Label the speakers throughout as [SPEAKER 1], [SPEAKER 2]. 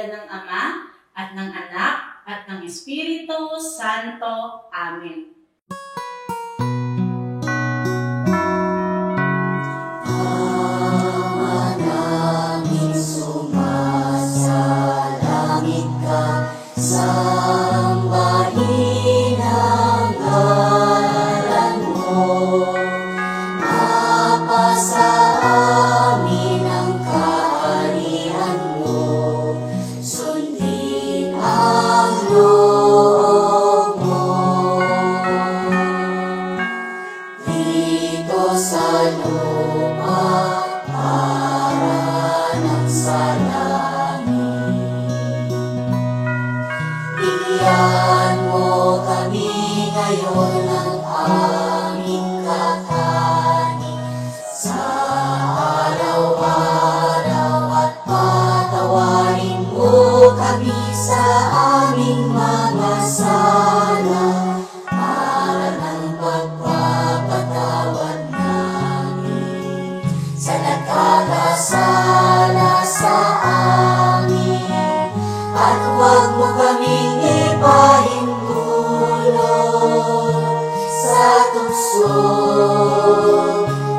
[SPEAKER 1] ngalan ng Ama, at ng Anak, at ng Espiritu Santo. Amen.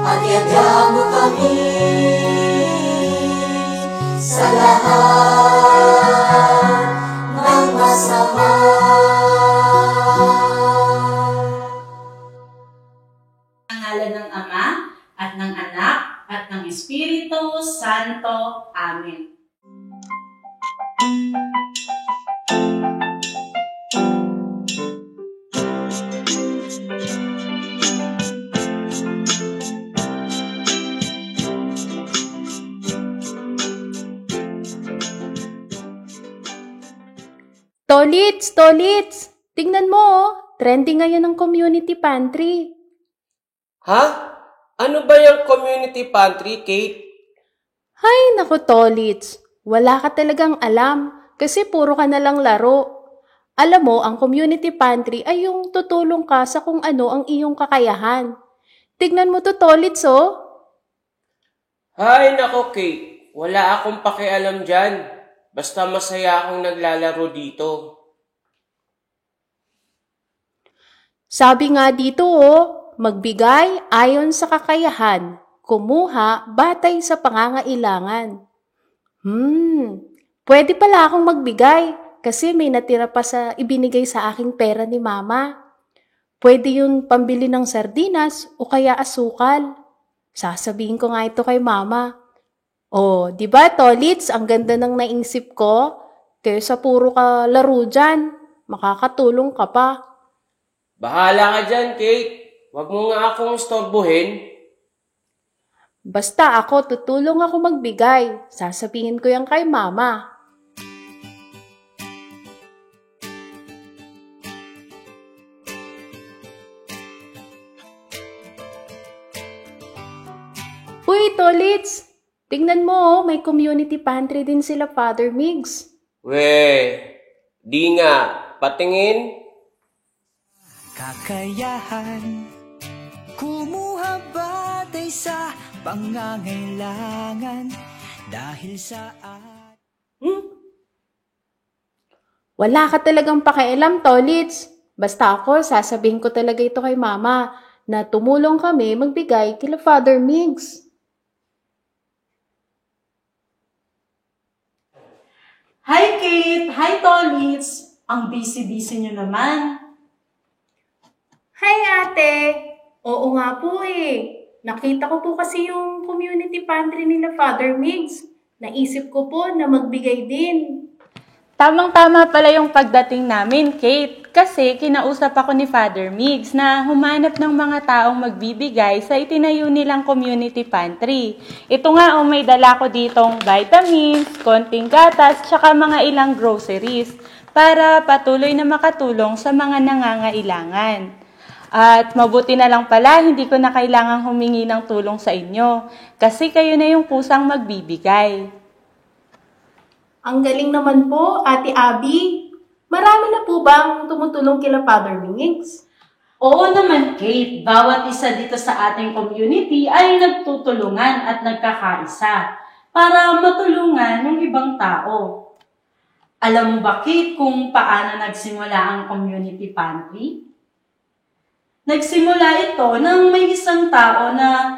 [SPEAKER 2] At iadya mo kami sa lahat ng masama.
[SPEAKER 1] Ang ngalan ng Ama, at ng Anak, at ng Espiritu Santo. Amen.
[SPEAKER 3] Tolits! Tingnan mo oh, trending ngayon ang community pantry.
[SPEAKER 4] Ha? Ano ba yung community pantry, Kate?
[SPEAKER 3] Hay naku Tolits, wala ka talagang alam kasi puro ka na lang laro. Alam mo, ang community pantry ay yung tutulong ka sa kung ano ang iyong kakayahan. Tignan mo to Tolits oh.
[SPEAKER 4] Hay nako, Kate. Wala akong pakialam dyan. Basta masaya akong naglalaro dito.
[SPEAKER 3] Sabi nga dito oh, magbigay ayon sa kakayahan, kumuha batay sa pangangailangan. Pwede pala akong magbigay kasi may natira pa sa ibinigay sa aking pera ni Mama. Pwede yun pambili ng sardinas o kaya asukal. Sasabihin ko nga ito kay Mama. Oh, di ba Tolits, ang ganda ng naisip ko? Kaysa puro ka laro dyan, makakatulong ka pa.
[SPEAKER 4] Bahala ka dyan, Kate. Huwag mo nga akong istorbohin.
[SPEAKER 3] Basta ako, tutulong ako magbigay. Sasabihin ko yan kay Mama. Uy, Tolits! Tingnan mo, may community pantry din sila Father Migs.
[SPEAKER 4] Di nga. Patingin.
[SPEAKER 5] Kakayahan, kumuha batay sa pangangailangan dahil sa
[SPEAKER 3] Wala ka talagang pakialam, Tolits. Basta ako, sasabihin ko talaga ito kay Mama na tumulong kami magbigay kila Father Migs.
[SPEAKER 1] Hi Kate! Hi Tolits! Ang busy-busy nyo naman.
[SPEAKER 3] Hi ate! Oo nga po eh. Nakita ko po kasi yung community pantry nila Father Migs. Naisip ko po na magbigay din.
[SPEAKER 6] Tamang-tama pala yung pagdating namin, Kate. Kasi kinausap ako ni Father Migs na humanap ng mga taong magbibigay sa itinayo nilang community pantry. Ito nga may dala ko ditong vitamins, konting gatas, tsaka mga ilang groceries para patuloy na makatulong sa mga nangangailangan. At mabuti na lang pala, hindi ko na kailangang humingi ng tulong sa inyo kasi kayo na yung kusang magbibigay.
[SPEAKER 3] Ang galing naman po, Ate Abby. Marami na po bang tumutulong kila Father Migs?
[SPEAKER 1] Oo naman, Kate. Bawat isa dito sa ating community ay nagtutulungan at nagkakaisa para matulungan yung ibang tao. Alam mo ba, Kate, kung paano nagsimula ang community pantry? Nagsimula ito nang may isang tao na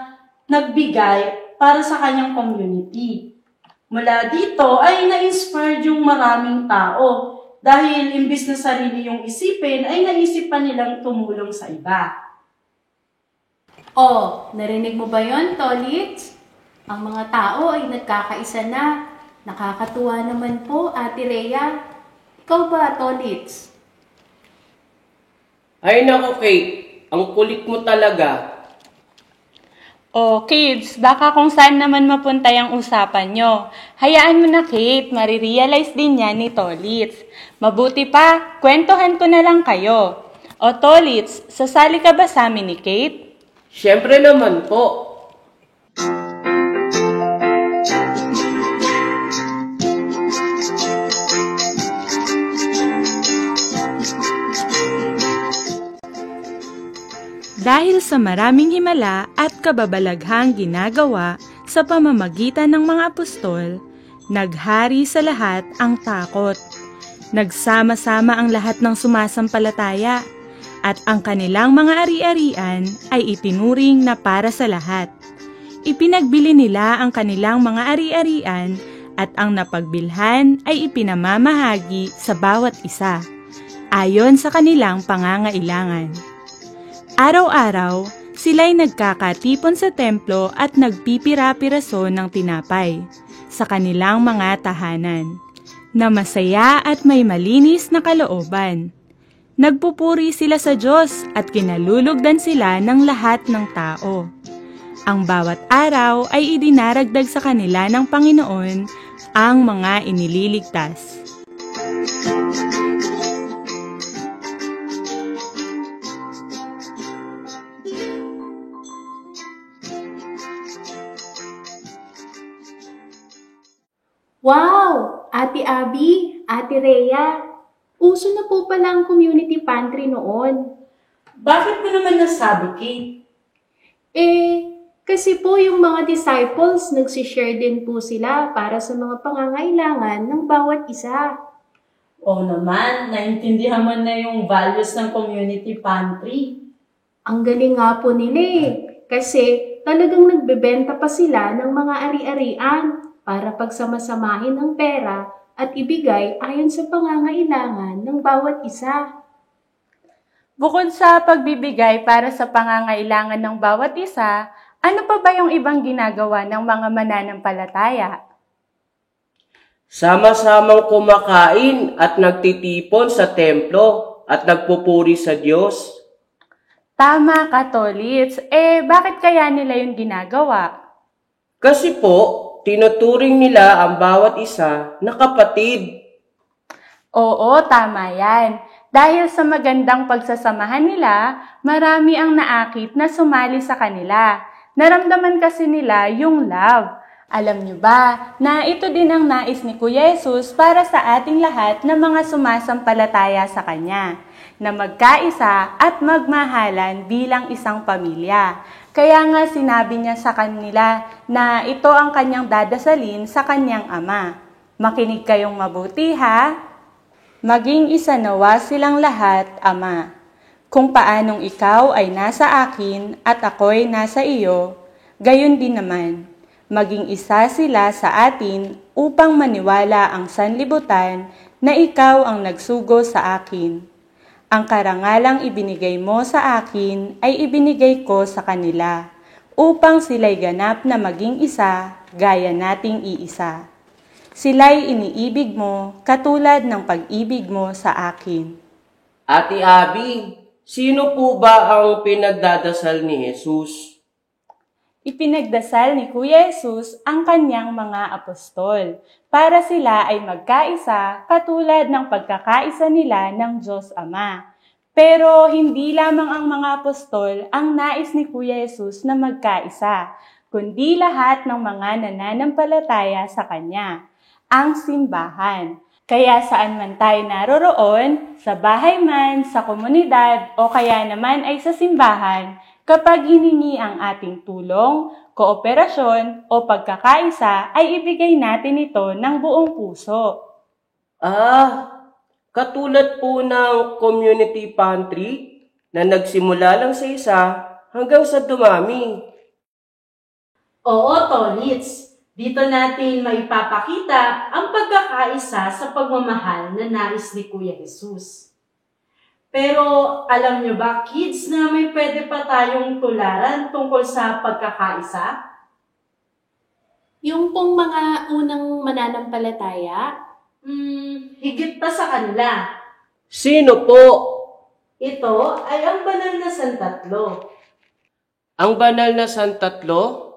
[SPEAKER 1] nagbigay para sa kanyang community. Mula dito ay na-inspired yung maraming tao dahil imbis na sarili yung isipin ay naisip pa nilang tumulong sa iba.
[SPEAKER 3] Oh, narinig mo ba yon, Tolits? Ang mga tao ay nagkakaisa na. Nakakatuwa naman po, Ate Rhea. Ikaw ba, Tolits?
[SPEAKER 4] Ay nako, Kate. Ang kulit mo talaga.
[SPEAKER 6] Oh, kids, baka kung saan naman mapunta yung usapan nyo. Hayaan mo na, Kate, marirealize din yan ni Tolits. Mabuti pa, kwentuhan ko na lang kayo. O Tolits, sasali ka ba sa amin ni Kate?
[SPEAKER 4] Siyempre naman po.
[SPEAKER 6] Dahil sa maraming himala at kababalaghang ginagawa sa pamamagitan ng mga apostol, naghari sa lahat ang takot. Nagsama-sama ang lahat ng sumasampalataya at ang kanilang mga ari-arian ay itinuring na para sa lahat. Ipinagbili nila ang kanilang mga ari-arian at ang napagbilhan ay ipinamamahagi sa bawat isa, ayon sa kanilang pangangailangan. Araw-araw, sila'y nagkakatipon sa templo at nagpipira-piraso ng tinapay sa kanilang mga tahanan, na masaya at may malinis na kalooban. Nagpupuri sila sa Diyos at kinalulugdan sila ng lahat ng tao. Ang bawat araw ay idinaragdag sa kanila ng Panginoon ang mga inililigtas.
[SPEAKER 3] Wow! Ate Abby, Ate Rhea, uso na po pala ang community pantry noon.
[SPEAKER 1] Bakit mo naman nasabi, Kate?
[SPEAKER 3] Kasi po yung mga disciples, nagsishare din po sila para sa mga pangangailangan ng bawat isa.
[SPEAKER 1] Oo naman, naintindihan mo na yung values ng community pantry.
[SPEAKER 3] Ang galing nga po nila kasi talagang nagbebenta pa sila ng mga ari-arian para pagsamasamahin ang pera at ibigay ayon sa pangangailangan ng bawat isa.
[SPEAKER 6] Bukod sa pagbibigay para sa pangangailangan ng bawat isa, ano pa ba yung ibang ginagawa ng mga mananampalataya?
[SPEAKER 4] Sama-samang kumakain at nagtitipon sa templo at nagpupuri sa Diyos.
[SPEAKER 6] Tama ka, Tolits. Bakit kaya nila yung ginagawa?
[SPEAKER 4] Kasi po, tinuturing nila ang bawat isa na kapatid.
[SPEAKER 6] Oo, tama yan. Dahil sa magandang pagsasamahan nila, marami ang naakit na sumali sa kanila. Naramdaman kasi nila yung love. Alam niyo ba na ito din ang nais ni Kuya Jesus para sa ating lahat na mga sumasampalataya sa Kanya, na magkaisa at magmahalan bilang isang pamilya. Kaya nga sinabi niya sa kanila na ito ang kanyang dadasalin sa kanyang ama. Makinig kayong mabuti ha. Maging isa nawa silang lahat, Ama. Kung paanong ikaw ay nasa akin at ako'y nasa iyo, gayon din naman. Maging isa sila sa atin upang maniwala ang sanlibutan na ikaw ang nagsugo sa akin. Ang karangalang ibinigay mo sa akin ay ibinigay ko sa kanila, upang sila'y ganap na maging isa, gaya nating iisa. Sila'y iniibig mo, katulad ng pag-ibig mo sa akin.
[SPEAKER 4] Ate Abby, sino po ba ang pinagdadasal ni Jesus?
[SPEAKER 6] Ipinagdasal ni Kuya Jesus ang kanyang mga apostol para sila ay magkaisa katulad ng pagkakaisa nila ng Diyos Ama. Pero hindi lamang ang mga apostol ang nais ni Kuya Jesus na magkaisa, kundi lahat ng mga nananampalataya sa Kanya, ang simbahan. Kaya saan man tayo naroroon, sa bahay man, sa komunidad, o kaya naman ay sa simbahan, kapag hiningi ang ating tulong, kooperasyon o pagkakaisa, ay ibigay natin ito ng buong puso.
[SPEAKER 4] Katulad po ng community pantry na nagsimula lang sa isa hanggang sa dumami.
[SPEAKER 1] Oo, Tolits. Dito natin maipapakita ang pagkakaisa sa pagmamahal na nais ni Kuya Jesus. Pero alam nyo ba, kids, na may pwede pa tayong tularan tungkol sa pagkakaisa?
[SPEAKER 3] Yung pong mga unang mananampalataya,
[SPEAKER 1] Higit pa sa kanila.
[SPEAKER 4] Sino po?
[SPEAKER 1] Ito ay ang banal na Santatlo.
[SPEAKER 4] Ang banal na Santatlo?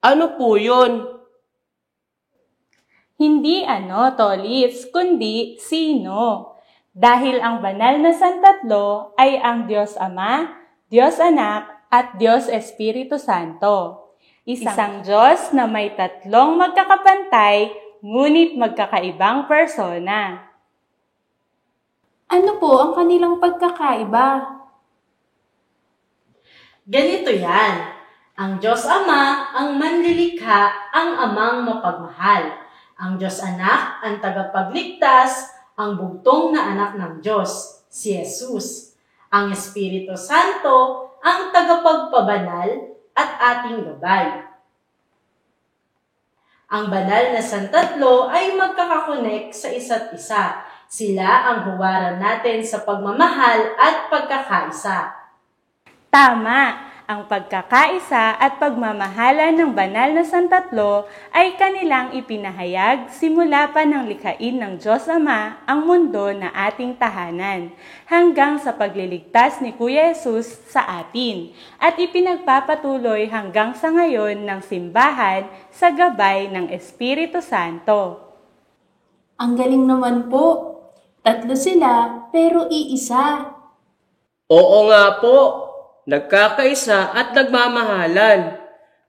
[SPEAKER 4] Ano po yun?
[SPEAKER 6] Hindi Tolits, kundi sino. Dahil ang banal na Santatlo ay ang Diyos Ama, Diyos Anak, at Diyos Espiritu Santo. Isang Diyos na may tatlong magkakapantay, ngunit magkakaibang persona.
[SPEAKER 3] ano po ang kanilang pagkakaiba?
[SPEAKER 1] Ganito yan. Ang Diyos Ama, ang manlilikha, ang amang mapagmahal. Ang Diyos Anak, ang tagapagligtas, ang bugtong na anak ng Diyos, si Jesus. Ang Espiritu Santo, ang tagapagpabanal at ating gabay. Ang banal na Santatlo ay magkakakonek sa isa't isa. Sila ang huwaran natin sa pagmamahal at pagkakaisa.
[SPEAKER 6] Tama! Ang pagkakaisa at pagmamahalan ng banal na Santatlo ay kanilang ipinahayag simula pa ng likhain ng Diyos Ama ang mundo na ating tahanan, hanggang sa pagliligtas ni Kuya Jesus sa atin, at ipinagpapatuloy hanggang sa ngayon ng simbahan sa gabay ng Espiritu Santo.
[SPEAKER 3] Ang galing naman po. Tatlo sila, pero iisa.
[SPEAKER 4] Oo nga po. Nagkakaisa at nagmamahalan.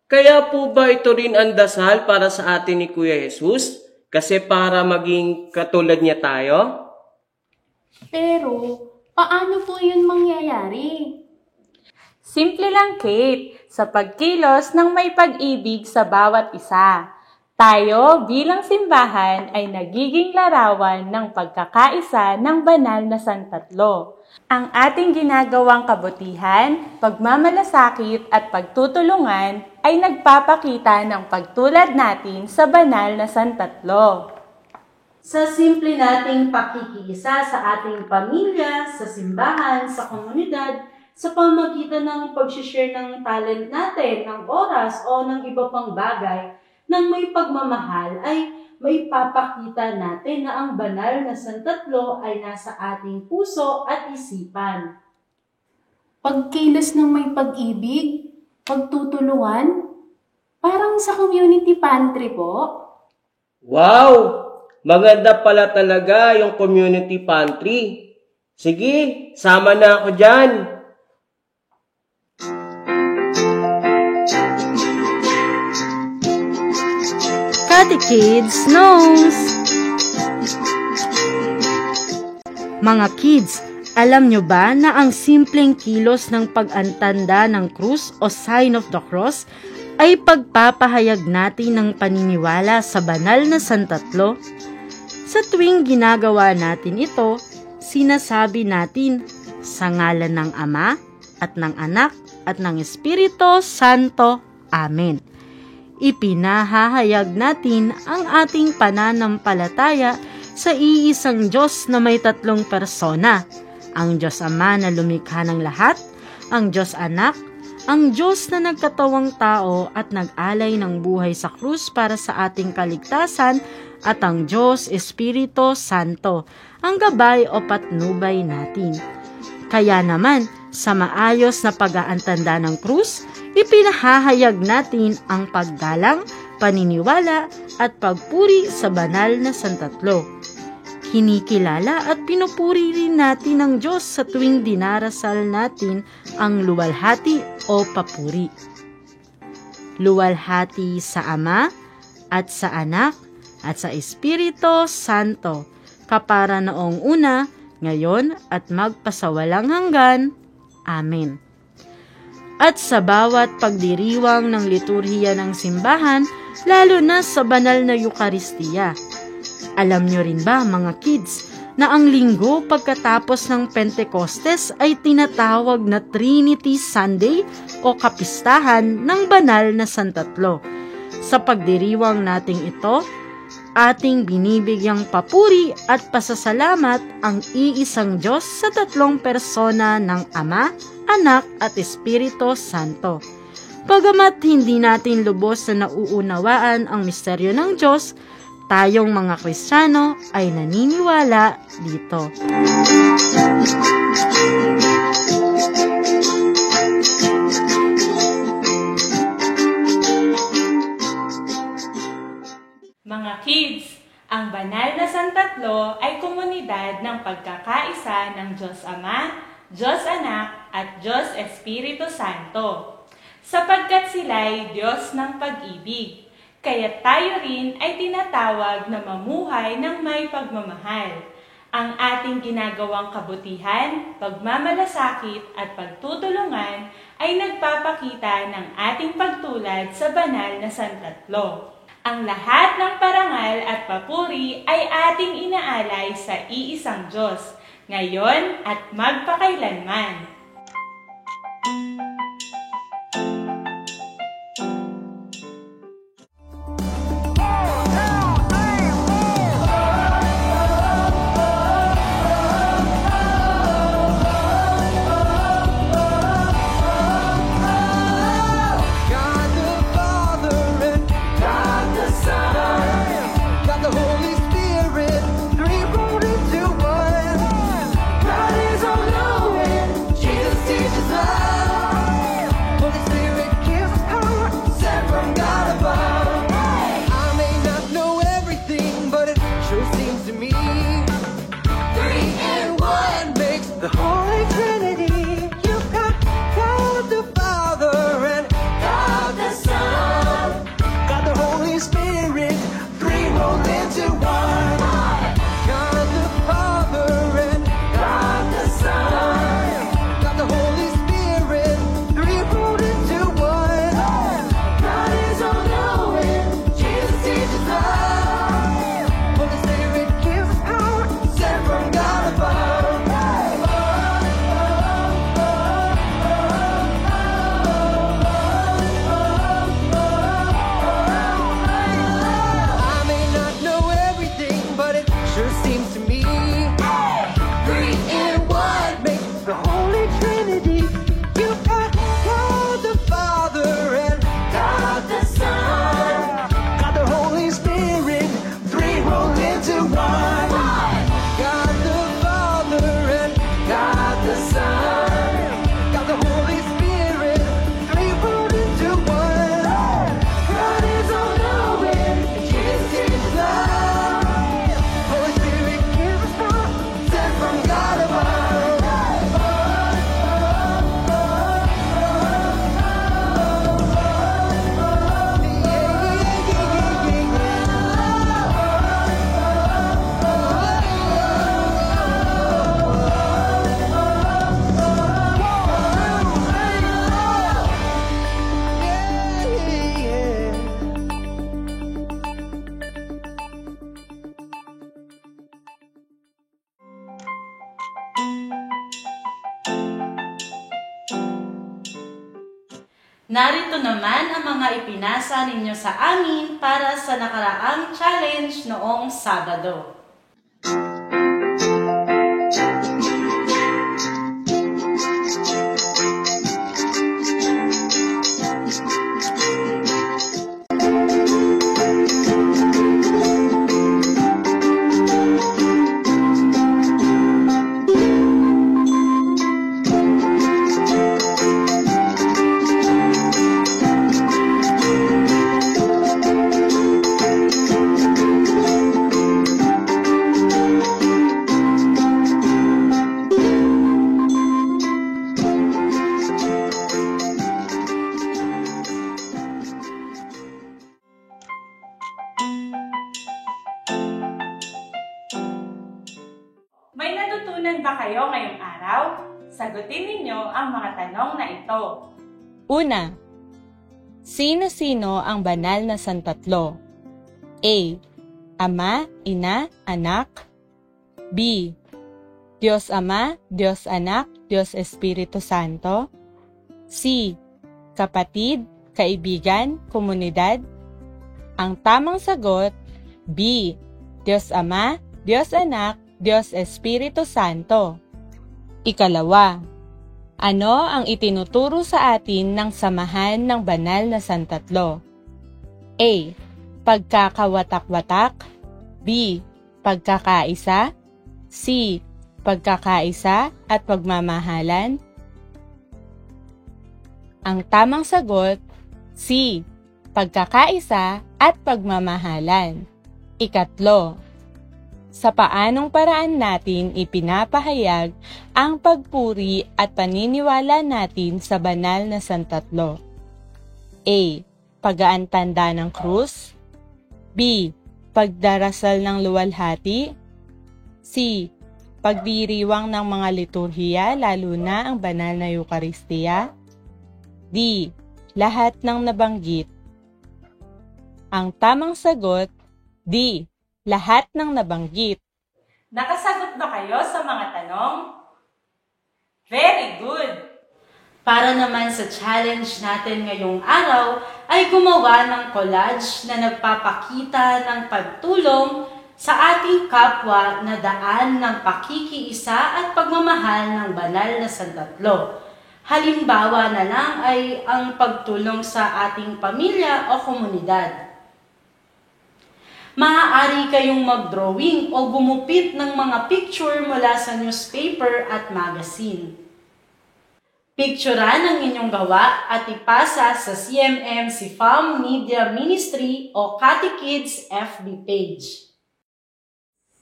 [SPEAKER 4] Kaya po ba ito rin ang dasal para sa atin ni Kuya Jesus? Kasi para maging katulad niya tayo?
[SPEAKER 3] Pero, paano po yun mangyayari?
[SPEAKER 6] Simple lang, Kate, sa pagkilos ng may pag-ibig sa bawat isa. Tayo bilang simbahan ay nagiging larawan ng pagkakaisa ng banal na Santatlo. Ang ating ginagawang kabutihan, pagmamalasakit at pagtutulungan ay nagpapakita ng pagtulad natin sa banal na Santatlo.
[SPEAKER 1] Sa simple nating pakikiisa sa ating pamilya, sa simbahan, sa komunidad, sa pamagitan ng pag-share ng talent natin, ng oras o ng iba pang bagay, nang may pagmamahal ay may papakita natin na ang banal na Santatlo ay nasa ating puso at isipan.
[SPEAKER 3] Pagkilos ng may pag-ibig, pagtutulungan, parang sa community pantry po.
[SPEAKER 4] Wow! Maganda pala talaga yung community pantry. Sige, sama na ako dyan.
[SPEAKER 7] Kids knows. Mga kids, alam nyo ba na ang simpleng kilos ng pag-antanda ng krus o sign of the cross ay pagpapahayag natin ng paniniwala sa banal na Santatlo? Sa tuwing ginagawa natin ito, sinasabi natin sa ngalan ng Ama at ng Anak at ng Espiritu Santo. Amen. Ipinahahayag natin ang ating pananampalataya sa iisang Diyos na may tatlong persona, ang Diyos Ama na lumikha ng lahat, ang Diyos Anak, ang Diyos na nagkatawang tao at nag-alay ng buhay sa krus para sa ating kaligtasan, at ang Diyos Espiritu Santo, ang gabay o patnubay natin. Kaya naman, sa maayos na pag-aantanda ng krus, ipinahahayag natin ang paggalang, paniniwala at pagpuri sa banal na Santatlo. Kinikilala at pinupuri rin natin ang Diyos sa tuwing dinarasal natin ang luwalhati o papuri. Luwalhati sa Ama at sa Anak at sa Espiritu Santo, kapara noong una, ngayon at magpasawalang hanggan. Amen. At sa bawat pagdiriwang ng liturhiya ng simbahan, lalo na sa banal na Eukaristiya, Alam nyo rin ba mga kids na ang linggo pagkatapos ng Pentecostes ay tinatawag na Trinity Sunday o kapistahan ng banal na Santatlo. Sa pagdiriwang nating ito, ating binibigyang papuri at pasasalamat ang iisang Diyos sa tatlong persona ng Ama, Anak at Espiritu Santo. Bagamat hindi natin lubos na nauunawaan ang misteryo ng Diyos, tayong mga Kristiyano ay naniniwala dito.
[SPEAKER 6] Mga kids, ang banal na Santatlo ay komunidad ng pagkakaisa ng Diyos Ama, Diyos Anak at Diyos Espiritu Santo. Sapagkat sila'y Diyos ng pag-ibig, kaya tayo rin ay tinatawag na mamuhay ng may pagmamahal. Ang ating ginagawang kabutihan, pagmamalasakit at pagtutulungan ay nagpapakita ng ating pagtulad sa banal na Santatlo. Ang lahat ng parangal at papuri ay ating inaalay sa iisang Diyos, ngayon at magpakailanman.
[SPEAKER 1] Narito naman ang mga ipinasa ninyo sa amin para sa nakaraang challenge noong Sabado. May natutunan ba kayo ngayong araw? Sagutin ninyo ang mga tanong na ito.
[SPEAKER 6] Una, sino-sino ang banal na Santatlo? A. Ama, Ina, Anak. B. Diyos Ama, Diyos Anak, Diyos Espiritu Santo. C. Kapatid, kaibigan, komunidad. Ang tamang sagot, B. Diyos Ama, Diyos Anak, Diyos Espiritu Santo. Ikalawa, ano ang itinuturo sa atin ng samahan ng banal na santatlo? A. Pagkakawatak-watak. B. Pagkakaisa. C. Pagkakaisa at pagmamahalan. Ang tamang sagot, C. Pagkakaisa at pagmamahalan. Ikatlo, sa paanong paraan natin ipinapahayag ang pagpuri at paniniwala natin sa banal na santatlo? A. Pag-aantanda ng krus. B. Pagdarasal ng luwalhati. C. Pagdiriwang ng mga liturhiya, lalo na ang banal na Eukaristiya. D. Lahat ng nabanggit. Ang tamang sagot, D. Lahat ng nabanggit. Nakasagot ba kayo sa mga tanong? Very good!
[SPEAKER 1] Para naman sa challenge natin ngayong araw, ay gumawa ng collage na nagpapakita ng pagtulong sa ating kapwa na daan ng pakikiisa at pagmamahal ng banal na santatlo. Halimbawa na lang ay ang pagtulong sa ating pamilya o komunidad. Maaari kayong mag-drawing o gumupit ng mga picture mula sa newspaper at magazine. Picturean ang inyong gawa at ipasa sa CMM CFAM Media Ministry o Kati-Kids FB page.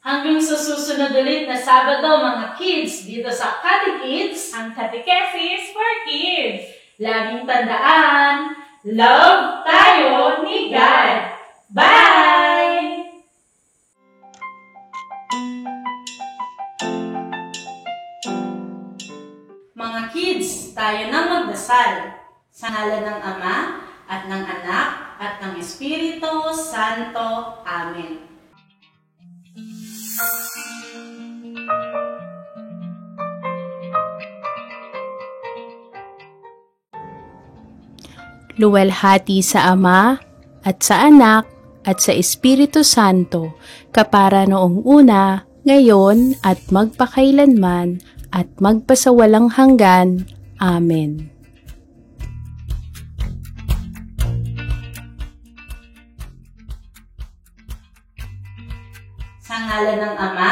[SPEAKER 1] Hanggang sa susunod ulit na Sabado mga kids dito sa Kati-Kids,
[SPEAKER 6] Ang Catechesis for Kids.
[SPEAKER 1] laging tandaan, love tayo ni God. Bye! Mga kids, tayo na magdasal. Sa ngalan ng Ama, at ng Anak, at ng Espiritu Santo. Amen.
[SPEAKER 3] Luwalhati sa Ama, at sa Anak, at sa Espiritu Santo, kapara noong una, ngayon, at magpakailanman, at magpasawalang hanggan. Amen.
[SPEAKER 1] Sa ngalan ng Ama,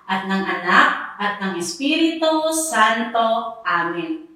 [SPEAKER 1] at ng Anak, at ng Espiritu Santo. Amen.